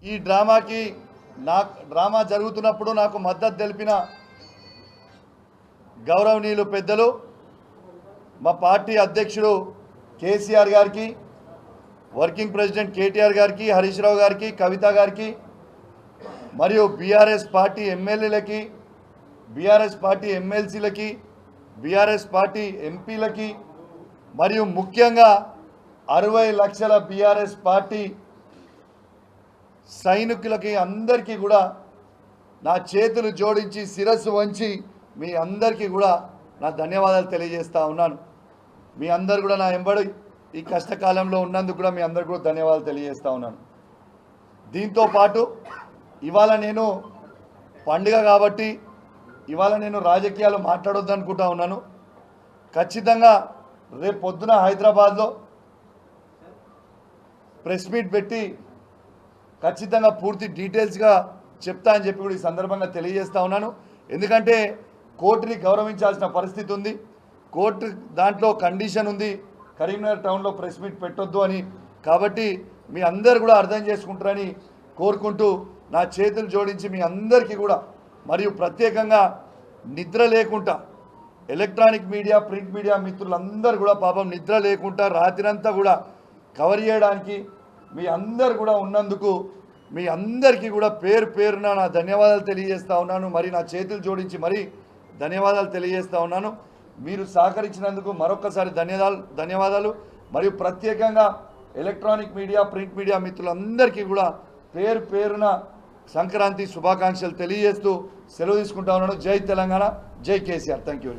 ఈ డ్రామా జరుగుతున్నప్పుడు నాకు మద్దతు తెలిపిన గౌరవనీయులు పెద్దలు మా పార్టీ అధ్యక్షుడు కేసీఆర్ గారికి, వర్కింగ్ ప్రెసిడెంట్ కేటీఆర్ గారికి, హరీష్ రావు గారికి, కవిత గారికి, మరియు బీఆర్ఎస్ పార్టీ ఎమ్మెల్యేలకి, బీఆర్ఎస్ పార్టీ ఎమ్మెల్సీలకి, బీఆర్ఎస్ పార్టీ ఎంపీలకి, మరియు ముఖ్యంగా 60 లక్షల బీఆర్ఎస్ పార్టీ సైనికులకి అందరికీ కూడా నా చేతులు జోడించి శిరస్సు వంచి మీ అందరికీ కూడా నా ధన్యవాదాలు తెలియజేస్తా ఉన్నాను. మీ అందరు కూడా నా ఎంబడి ఈ కష్టకాలంలో ఉన్నందుకు కూడా మీ అందరికీ కూడా ధన్యవాదాలు తెలియజేస్తా ఉన్నాను. దీంతో పాటు ఇవాళ నేను పండుగ కాబట్టి ఇవాళ నేను రాజకీయాలు మాట్లాడొద్దు అనుకుంటా ఉన్నాను. ఖచ్చితంగా రేపు పొద్దున హైదరాబాద్లో ప్రెస్ మీట్ పెట్టి ఖచ్చితంగా పూర్తి డీటెయిల్స్గా చెప్తా అని చెప్పి కూడా ఈ సందర్భంగా తెలియజేస్తా ఉన్నాను. ఎందుకంటే కోర్టుని గౌరవించాల్సిన పరిస్థితి ఉంది. కోర్టు దాంట్లో కండిషన్ ఉంది కరీంనగర్ టౌన్లో ప్రెస్ మీట్ పెట్టొద్దు అని. కాబట్టి మీ అందరు కూడా అర్థం చేసుకుంటారని కోరుకుంటూ నా చేతులు జోడించి మీ అందరికీ కూడా, మరియు ప్రత్యేకంగా నిద్ర లేకుండా ఎలక్ట్రానిక్ మీడియా, ప్రింట్ మీడియా మిత్రులందరూ కూడా పాపం నిద్ర లేకుండా రాత్రంతా కూడా కవర్ చేయడానికి మీ అందరు కూడా ఉన్నందుకు మీ అందరికీ కూడా పేరు పేరున నా ధన్యవాదాలు తెలియజేస్తా ఉన్నాను. మరి నా చేతులు జోడించి మరీ ధన్యవాదాలు తెలియజేస్తా ఉన్నాను. మీరు సహకరించినందుకు మరొకసారి ధన్యవాదాలు. మరియు ప్రత్యేకంగా ఎలక్ట్రానిక్ మీడియా, ప్రింట్ మీడియా మిత్రులందరికీ కూడా పేరు పేరున సంక్రాంతి శుభాకాంక్షలు తెలియజేస్తూ సెలవు తీసుకుంటా ఉన్నాను. జై తెలంగాణ, జై కేసీఆర్. Thank you.